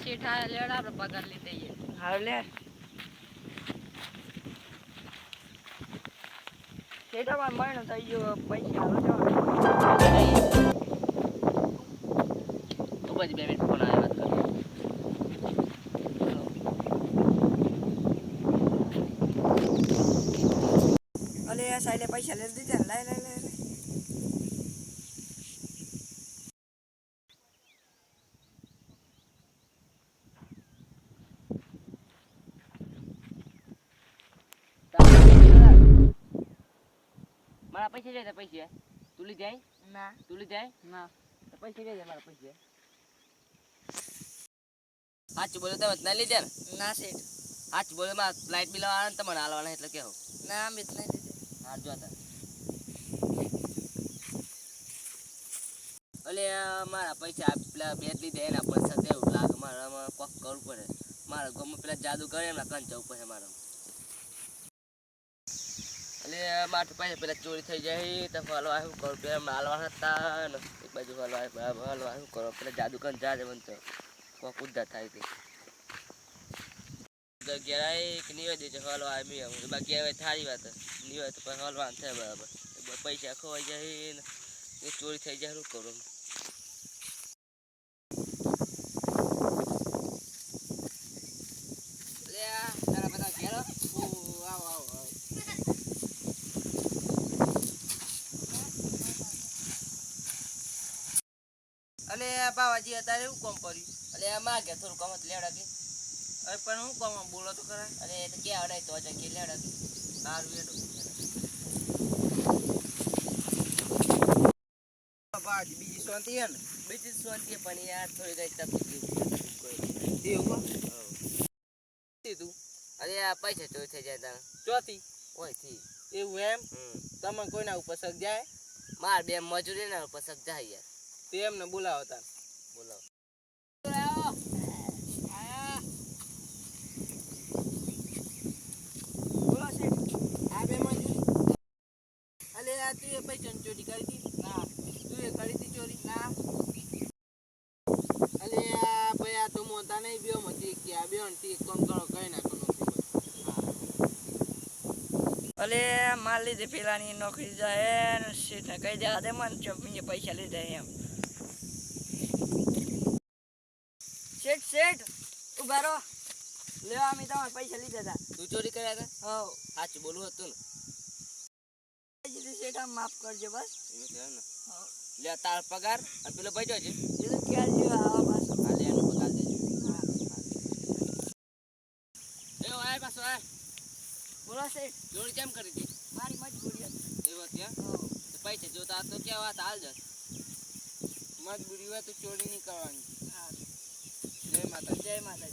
શેઠા લેડા આપણે પગાર લઈ દઈએ. હાલ લે શેઠામાં મહિનો થઈ ગયો પૈસા હાલો જવા તો પછી 2 મિનિટ ફોન આવ્યો વાત કર. અલે આ સાઈડે પૈસા લઈ દીધા લાય લાય લાય મારા પૈસા જાય પૈસા તું લઈ જાય ના તું લઈ જાય ના તો પૈસા જાય મારા પૈસા સાચું બોલો તમે ના લઈ જાય ને ના શેઠ સાચું બોલો માં લાઈટ બિલ આવવાના ને તમારે હાલવાના એટલે કેવું ના અમે જ નહીં દીધે હાર જોતા અલે મારા પૈસા પેલા બે લીધે એના પૈસા દેવું લાગે મારામાં કોક કરવું પડે મારા ગમે પેલા જાદુ કરે એમના કંચ જવું પડે મારા એટલે માથું પાસે પેલા ચોરી થઈ જાય તો હલવા શું કરું પેલા એમને હાલવા હતા ને એક બાજુ હલવા શું કરો પેલા જાદુ કંચ જાય મને તો કોક ઉદ્ધાર થાય તે જગ્યાએ એક નિવેદે છે હલવા આવી બાકી હવે થારી વાત નિવેદ તો પછી હલવાનું થાય બરાબર પૈસા ખોવાઈ જાય ને એ ચોરી થઈ જાય શું કરું તારા બધા ઘેરો આવો આવો આવો અલે બાવાજી અત્યારે એવું કોમ કર્યું અલે આ માં કે થોડું કમત લેવડા કે અરે પણ હું કોમ બોલો તો ખરા અરે એ તો ક્યાં અડાય તો કે લેવડા કે સારું વેડો બાવાજી બીજી શાંતિ હે ને બીજી શાંતિ પણ યાર થોડી કઈ તકલીફ એવું તું અરે આ પૈસા ચોરી થઈ જાય તારા ચોથી ઓય થી એવું એમ તમે કોઈના ઉપર શક જાય માર બે મજૂરી ના પસક જાય યાર તે એમને બોલાવો તાર બોલાવો બોલો શેઠ આ બે મજૂરી અલે આ તું એ પૈસા ચોરી કરી હતી ના તું એ કરી હતી ચોરી ના અલે આ ભાઈ આ તો મોતા નહીં બેઓ મતી કે આ બેઓ તી કોમ કરો કઈ નાખો અલે માલ લીધે પેલાની નોકરી જાય ને શેઠને કહી દેવા દે મને ચપીને પૈસા લીધા એમ શેઠ શેઠ ઉભા રહો લેવા અમે તમારે પૈસા લીધા હતા તું ચોરી કર્યા હતા હો સાચું બોલું હતું ને શેઠ આમ માફ કરજો બસ ને એવું ને લે તાર પગાર અને પેલો બચ્યો છે એ તો ક્યાં જેવા આવા પાછો હા લે એનો પગાર દેજો હા એ આય પાછો આય બોલો શેઠ ચોરી કેમ કરી હતી મારી મજબૂરી હતી એવો ત્યાં હો પૈસા જોતા તો કેવા હતા હાલ જશે મજબૂરી હોય તો ચોરી નહીં કરવાની હા જય માતા જય માતાજી